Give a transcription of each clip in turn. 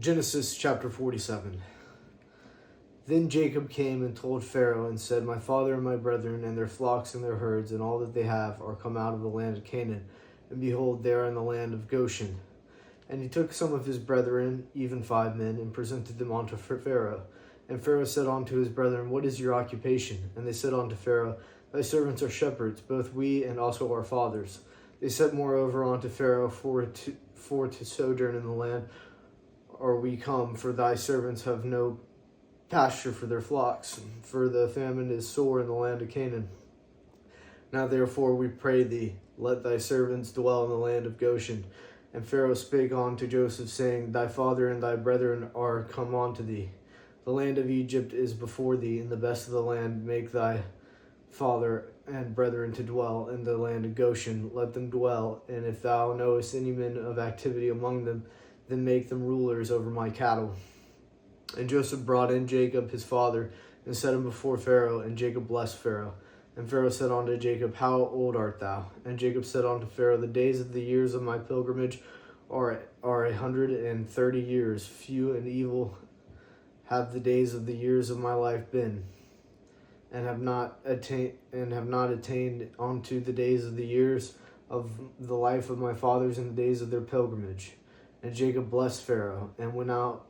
Genesis chapter 47. Then Jacob came and told Pharaoh and said, My father and my brethren and their flocks and their herds and all that they have are come out of the land of Canaan, and behold, they are in the land of Goshen. And he took some of his brethren, even 5 men, and presented them unto Pharaoh. And Pharaoh said unto his brethren, What is your occupation? And they said unto Pharaoh, Thy servants are shepherds, both we and also our fathers. They said moreover unto Pharaoh, For to sojourn in the land are we come, for thy servants have no pasture for their flocks, for the famine is sore in the land of Canaan. Now therefore we pray thee, let thy servants dwell in the land of Goshen. And Pharaoh spake unto Joseph, saying, Thy father and thy brethren are come unto thee. The land of Egypt is before thee, and the best of the land make thy father and brethren to dwell in the land of Goshen. Let them dwell, and if thou knowest any men of activity among them, then make them rulers over my cattle. And Joseph brought in Jacob his father, and set him before Pharaoh, and Jacob blessed Pharaoh. And Pharaoh said unto Jacob, How old art thou? And Jacob said unto Pharaoh, The days of the years of my pilgrimage are 130 years. Few and evil have the days of the years of my life been, and have not attained unto the days of the years of the life of my fathers in the days of their pilgrimage. And Jacob blessed Pharaoh, and went out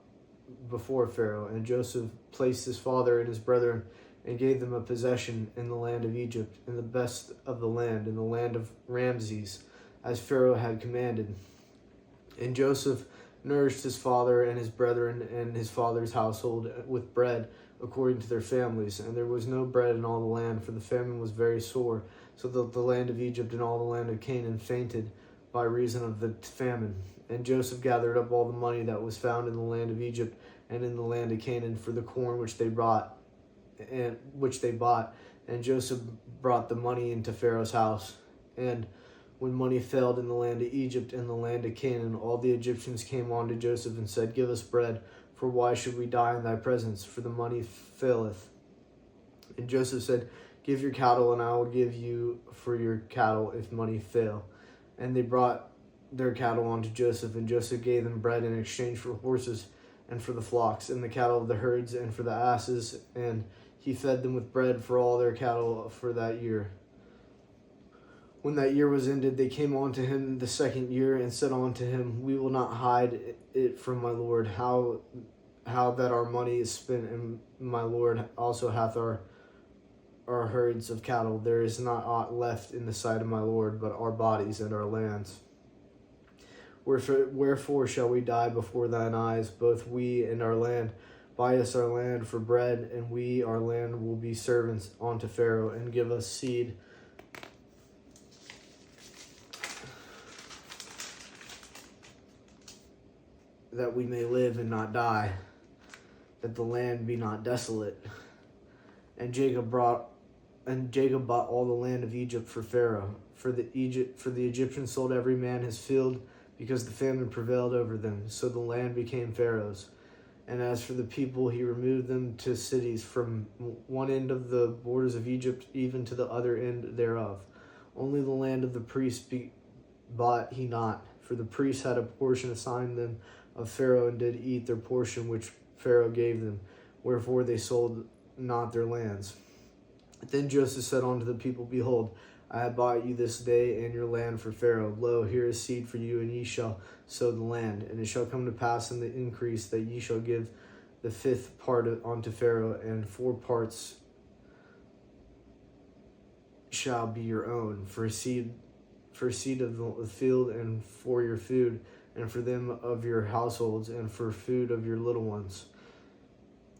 before Pharaoh. And Joseph placed his father and his brethren, and gave them a possession in the land of Egypt, in the best of the land, in the land of Ramses, as Pharaoh had commanded. And Joseph nourished his father and his brethren and his father's household with bread according to their families. And there was no bread in all the land, for the famine was very sore, so that the land of Egypt and all the land of Canaan fainted by reason of the famine. And Joseph gathered up all the money that was found in the land of Egypt and in the land of Canaan for the corn which they bought. And Joseph brought the money into Pharaoh's house. And when money failed in the land of Egypt and the land of Canaan, all the Egyptians came unto Joseph and said, Give us bread, for why should we die in thy presence? For the money faileth. And Joseph said, Give your cattle, and I will give you for your cattle if money fail. And they brought their cattle unto Joseph, and Joseph gave them bread in exchange for horses and for the flocks, and the cattle of the herds, and for the asses, and he fed them with bread for all their cattle for that year. When that year was ended, they came unto him the second year, and said unto him, We will not hide it from my lord, how that our money is spent, and my lord also hath our herds of cattle. There is not aught left in the sight of my lord, but our bodies and our lands. Wherefore shall we die before thine eyes, both we and our land? Buy us our land for bread, and we, our land, will be servants unto Pharaoh, and give us seed that we may live and not die, that the land be not desolate. And Jacob bought all the land of Egypt for Pharaoh, for the Egyptians sold every man his field, because the famine prevailed over them, so the land became Pharaoh's. And as for the people, he removed them to cities from one end of the borders of Egypt even to the other end thereof. Only the land of the priests bought he not, for the priests had a portion assigned them of Pharaoh, and did eat their portion which Pharaoh gave them, wherefore they sold not their lands. Then Joseph said unto the people, Behold, I have bought you this day and your land for Pharaoh. Lo, here is seed for you, and ye shall sow the land. And it shall come to pass in the increase that ye shall give the 5th part unto Pharaoh, and 4 parts shall be your own, for seed of the field, and for your food, and for them of your households, and for food of your little ones.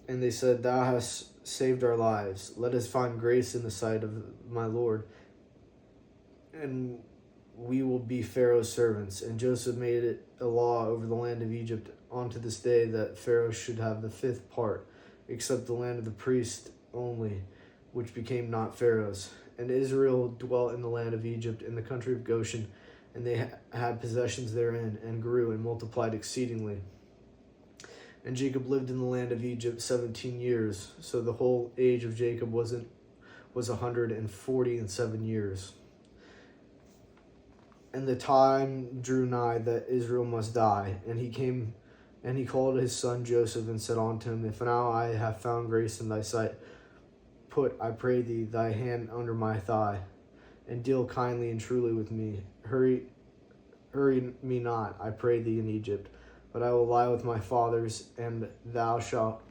And they said, Thou hast saved our lives. Let us find grace in the sight of my Lord, and we will be Pharaoh's servants. And Joseph made it a law over the land of Egypt unto this day, that Pharaoh should have the 5th part, except the land of the priest only, which became not Pharaoh's. And Israel dwelt in the land of Egypt, in the country of Goshen, and they had possessions therein, and grew and multiplied exceedingly. And Jacob lived in the land of Egypt 17 years, so the whole age of Jacob was 147 years. And the time drew nigh that Israel must die, and he came And he called his son Joseph and said unto him, If now I have found grace in thy sight, put, I pray thee, thy hand under my thigh, and deal kindly and truly with me. Hurry me not, I pray thee, in Egypt, but I will lie with my fathers, and thou shalt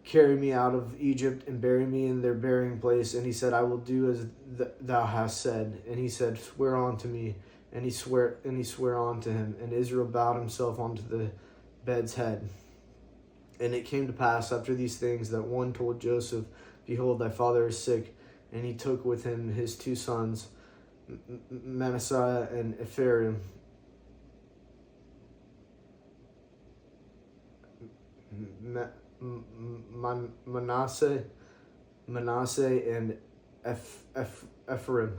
carry me out of Egypt and bury me in their burying place. And he said, I will do as thou hast said. And he said, Swear unto me. And he sware unto him. And Israel bowed himself unto the bed's head. And it came to pass after these things that one told Joseph, Behold, thy father is sick. And he took with him his two sons, Manasseh and Ephraim. Manasseh and Ephraim.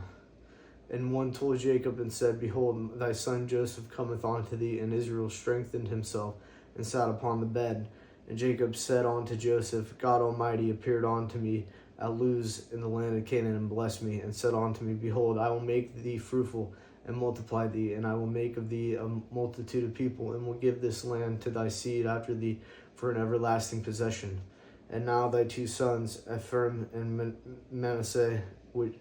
And one told Jacob and said, Behold, thy son Joseph cometh unto thee. And Israel strengthened himself and sat upon the bed. And Jacob said unto Joseph, God Almighty appeared unto me at Luz in the land of Canaan, and blessed me, and said unto me, Behold, I will make thee fruitful, and multiply thee, and I will make of thee a multitude of people, and will give this land to thy seed after thee for an everlasting possession. And now thy two sons, Ephraim and Manasseh, which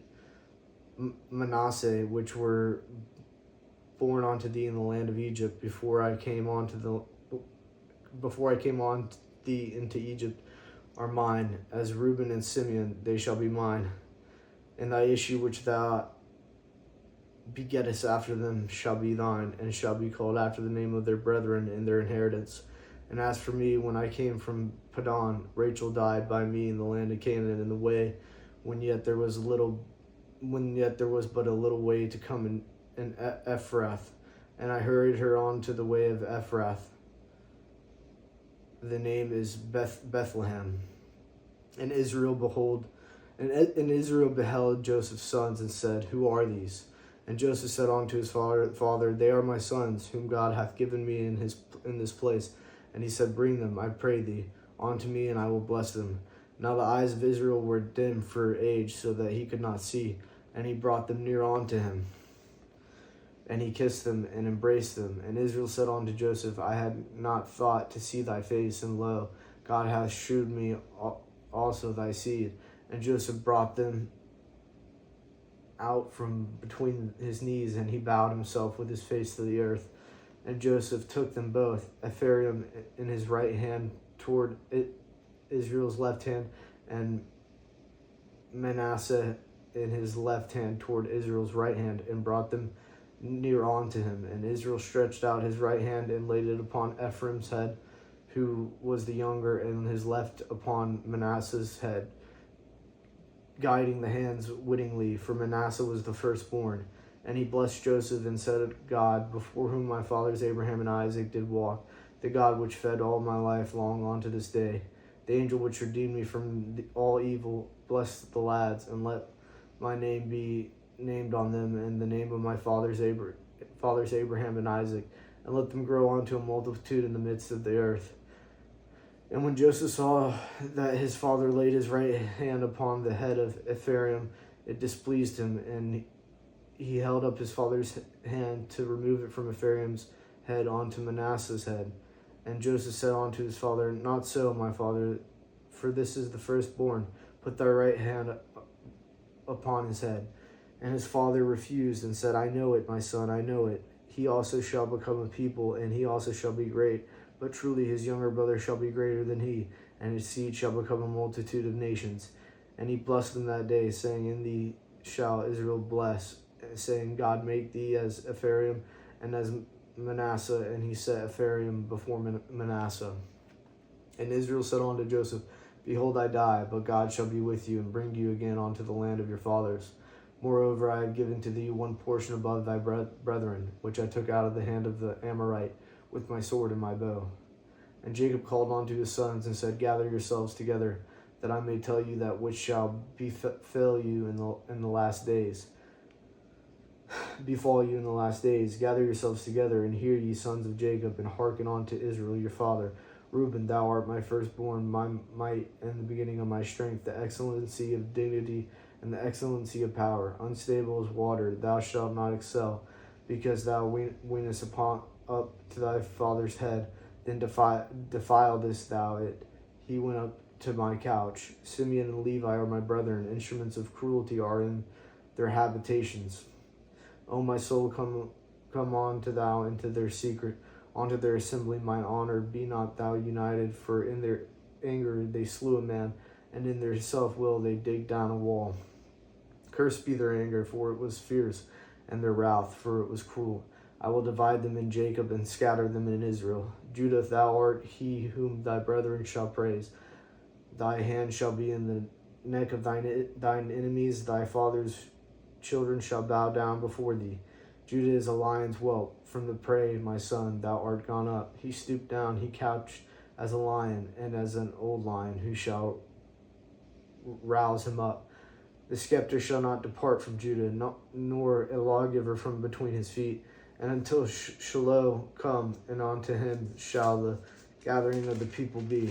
were born unto thee in the land of Egypt, before I came on thee into Egypt, are mine. As Reuben and Simeon, they shall be mine. And thy issue which thou begettest after them shall be thine, and shall be called after the name of their brethren in their inheritance. And as for me, when I came from Paddan, Rachel died by me in the land of Canaan in the way, when yet there was but a little way to come in Ephrath. And I hurried her on to the way of Ephrath. The name is Bethlehem. And Israel beheld Joseph's sons and said, Who are these? And Joseph said unto his father, They are my sons, whom God hath given me in this place. And he said, Bring them, I pray thee, unto me, and I will bless them. Now the eyes of Israel were dim for age, so that he could not see. And he brought them near unto him. And he kissed them and embraced them. And Israel said unto Joseph, I had not thought to see thy face, and lo, God hath shewed me also thy seed. And Joseph brought them out from between his knees, and he bowed himself with his face to the earth. And Joseph took them both, Ephraim in his right hand toward Israel's left hand, and Manasseh in his left hand toward Israel's right hand, and brought them near unto him. And Israel stretched out his right hand and laid it upon Ephraim's head, who was the younger, and his left upon Manasseh's head, guiding the hands wittingly, for Manasseh was the firstborn. And he blessed Joseph and said, God, before whom my fathers Abraham and Isaac did walk, the God which fed all my life long unto this day, the angel which redeemed me from all evil, bless the lads, and let my name be named on them, and the name of my fathers Abraham and Isaac, and let them grow unto a multitude in the midst of the earth. And when Joseph saw that his father laid his right hand upon the head of Ephraim, it displeased him, and he held up his father's hand to remove it from Ephraim's head onto Manasseh's head. And Joseph said unto his father, Not so, my father, for this is the firstborn. Put thy right hand upon his head. And his father refused and said, I know it, my son, I know it. He also shall become a people, and he also shall be great. But truly his younger brother shall be greater than he, and his seed shall become a multitude of nations. And he blessed them that day, saying, In thee shall Israel bless, saying, God make thee as Ephraim and as Manasseh. And he set Ephraim before Manasseh. And Israel said unto Joseph, Behold, I die, but God shall be with you, and bring you again unto the land of your fathers. Moreover, I have given to thee one portion above thy brethren, which I took out of the hand of the Amorite, with my sword and my bow. And Jacob called unto his sons, and said, Gather yourselves together, that I may tell you that which shall befall you in the last days. Befall you in the last days. Gather yourselves together, and hear, ye sons of Jacob, and hearken unto Israel your father. Reuben, thou art my firstborn, my might, and the beginning of my strength, the excellency of dignity, and the excellency of power. Unstable as water, thou shalt not excel, because thou weenest up to thy father's head. Then defiledest thou it. He went up to my couch. Simeon and Levi are my brethren. Instruments of cruelty are in their habitations. O my soul, come on to thou into their secret, onto their assembly, mine honor. Be not thou united, for in their anger they slew a man, and in their self-will they digged down a wall. Cursed be their anger, for it was fierce, and their wrath, for it was cruel. I will divide them in Jacob, and scatter them in Israel. Judah, thou art he whom thy brethren shall praise. Thy hand shall be in the neck of thine enemies. Thy father's children shall bow down before thee. Judah is a lion's whelp. From the prey, my son, thou art gone up. He stooped down, he couched as a lion, and as an old lion, who shall rouse him up? The scepter shall not depart from Judah, nor a lawgiver from between his feet, and until Shiloh come, and unto him shall the gathering of the people be.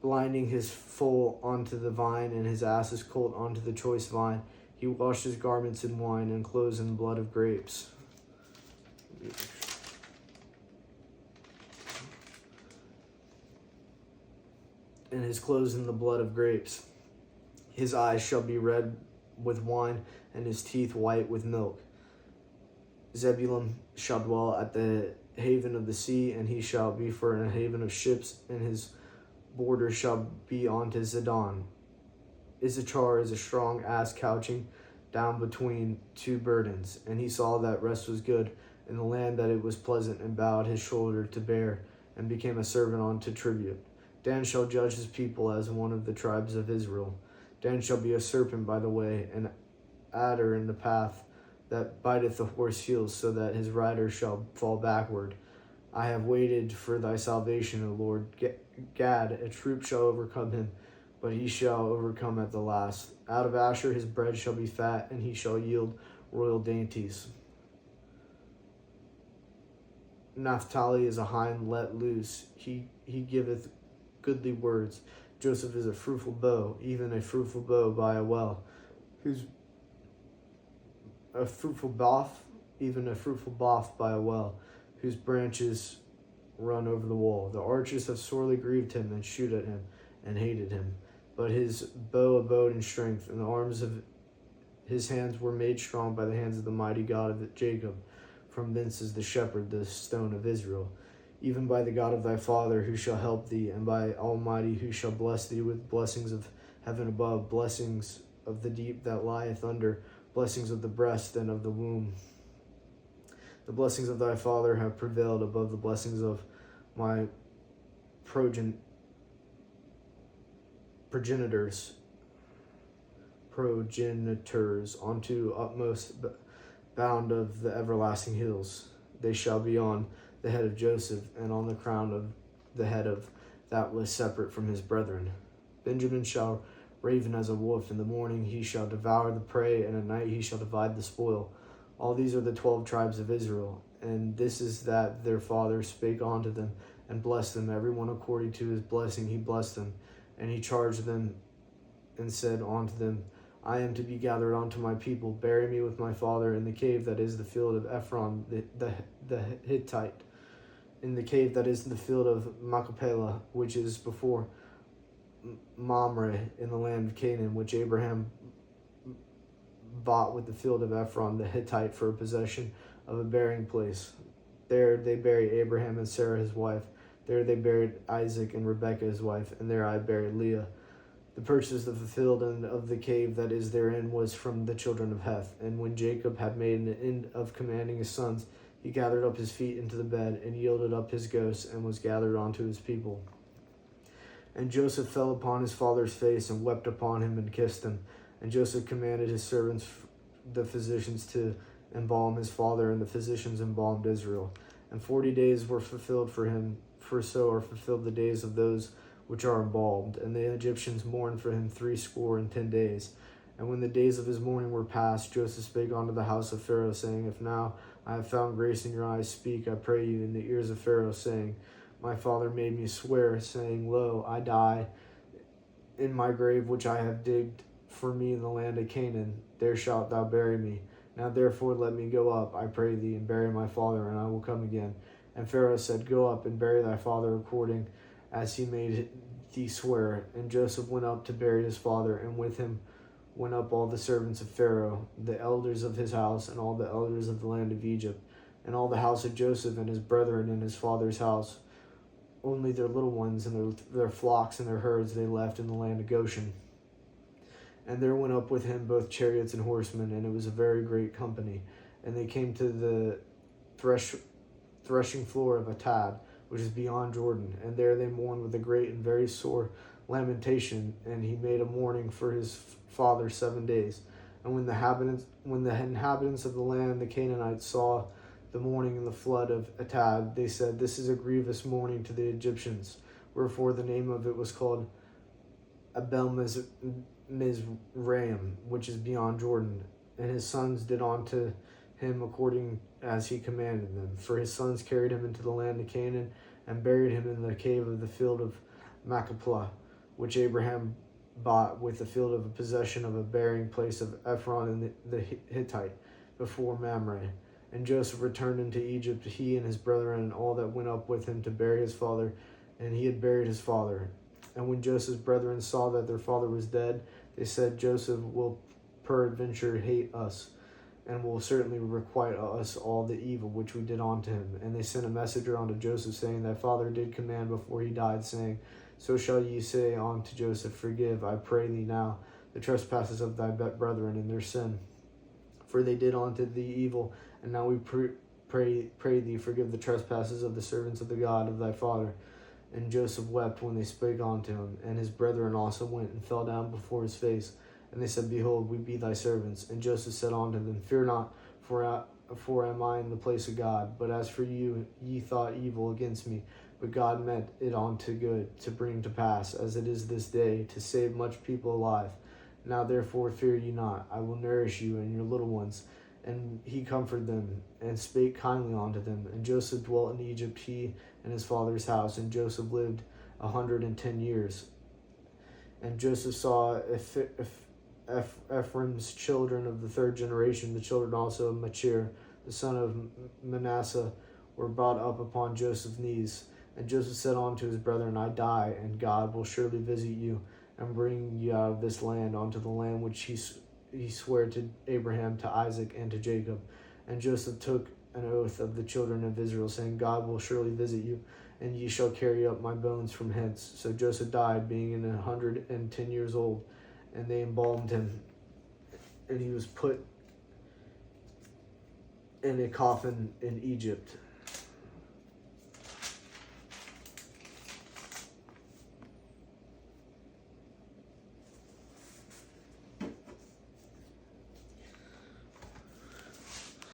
Blinding his foal onto the vine, and his ass's colt onto the choice vine. He washed his garments in wine, and clothes in the blood of grapes. And his clothes in the blood of grapes. His eyes shall be red with wine, and his teeth white with milk. Zebulun shall dwell at the haven of the sea, and he shall be for a haven of ships, and his border shall be unto Zidon. Issachar is a strong ass couching down between two burdens, and he saw that rest was good in the land, that it was pleasant, and bowed his shoulder to bear, and became a servant unto tribute. Dan shall judge his people as one of the tribes of Israel. Dan shall be a serpent by the way, an adder in the path, that biteth the horse heels, so that his rider shall fall backward. I have waited for thy salvation, O Lord. Gad, a troop shall overcome him, but he shall overcome at the last. Out of Asher his bread shall be fat, and he shall yield royal dainties. Naphtali is a hind let loose. He giveth goodly words. Joseph is a fruitful bow, even a fruitful bow by a well, whose a fruitful bough, even a fruitful bough by a well, whose branches run over the wall. The archers have sorely grieved him, and shoot at him, and hated him. But his bow abode in strength, and the arms of his hands were made strong by the hands of the mighty God of Jacob. From thence is the shepherd, the stone of Israel. Even by the God of thy father, who shall help thee, and by Almighty, who shall bless thee with blessings of heaven above, blessings of the deep that lieth under, blessings of the breast and of the womb. The blessings of thy father have prevailed above the blessings of my progenitors unto utmost bound of the everlasting hills. They shall be on the head of Joseph, and on the crown of the head of that was separate from his brethren. Benjamin shall raven as a wolf. In the morning he shall devour the prey, and at night he shall divide the spoil. All these are the 12 tribes of Israel, and this is that their father spake unto them, and blessed them, every one according to his blessing he blessed them. And he charged them, and said unto them, I am to be gathered unto my people. Bury me with my father in the cave that is the field of Ephron the Hittite, in the cave that is the field of Machpelah, which is before Mamre, in the land of Canaan, which Abraham bought with the field of Ephron the Hittite for a possession of a burying place. There they buried Abraham and Sarah his wife. There they buried Isaac and Rebekah his wife, and there I buried Leah. The purchase of the field and of the cave that is therein was from the children of Heth. And when Jacob had made an end of commanding his sons, he gathered up his feet into the bed, and yielded up his ghost, and was gathered unto his people. And Joseph fell upon his father's face, and wept upon him, and kissed him. And Joseph commanded his servants, the physicians, to embalm his father, and the physicians embalmed Israel. And 40 days were fulfilled for him, for so are fulfilled the days of those which are embalmed. And the Egyptians mourned for him 60 days. And when the days of his mourning were past, Joseph spake unto the house of Pharaoh, saying, If now I have found grace in your eyes, speak, I pray you, in the ears of Pharaoh, saying, My father made me swear, saying, Lo, I die in my grave which I have digged for me in the land of Canaan. There shalt thou bury me. Now therefore let me go up, I pray thee, and bury my father, and I will come again. And Pharaoh said, Go up and bury thy father according as he made thee swear. And Joseph went up to bury his father, and with him went up all the servants of Pharaoh, the elders of his house, and all the elders of the land of Egypt, and all the house of Joseph and his brethren in his father's house. Only their little ones and their flocks and their herds they left in the land of Goshen. And there went up with him both chariots and horsemen, and it was a very great company. And they came to the threshing floor of Atad, which is beyond Jordan. And there they mourned with a great and very sore lamentation. And he made a mourning for his father 7 days. And when the inhabitants of the land, the Canaanites, saw the mourning and the flood of Atad, they said, This is a grievous mourning to the Egyptians. Wherefore the name of it was called Abel Mizraim, which is beyond Jordan. And his sons did unto him according as he commanded them. For his sons carried him into the land of Canaan, and buried him in the cave of the field of Machpelah, which Abraham bought with the field of a possession of a burying place of Ephron the Hittite, before Mamre. And Joseph returned into Egypt, he and his brethren, and all that went up with him to bury his father, and he had buried his father. And when Joseph's brethren saw that their father was dead, they said, Joseph will peradventure hate us, and will certainly requite us all the evil which we did unto him. And they sent a messenger unto Joseph, saying, Thy father did command before he died, saying, So shall ye say unto Joseph, Forgive, I pray thee now, the trespasses of thy brethren and their sin. For they did unto thee evil, and now we pray thee, forgive the trespasses of the servants of the God of thy father. And Joseph wept when they spake unto him, and his brethren also went and fell down before his face. And they said, Behold, we be thy servants. And Joseph said unto them, Fear not, for am I in the place of God. But as for you, ye thought evil against me, but God meant it unto good, to bring to pass, as it is this day, to save much people alive. Now therefore fear ye not, I will nourish you and your little ones. And he comforted them, and spake kindly unto them. And Joseph dwelt in Egypt, he and his father's house. And Joseph lived 110 years. And Joseph saw Ephraim's children of the third generation, the children also of Machir, the son of Manasseh, were brought up upon Joseph's knees. And Joseph said unto his brethren, I die, and God will surely visit you, and bring you out of this land unto the land which he sware to Abraham, to Isaac, and to Jacob. And Joseph took an oath of the children of Israel, saying, God will surely visit you, and ye shall carry up my bones from hence. So Joseph died, being 110 years old, and they embalmed him, and he was put in a coffin in Egypt.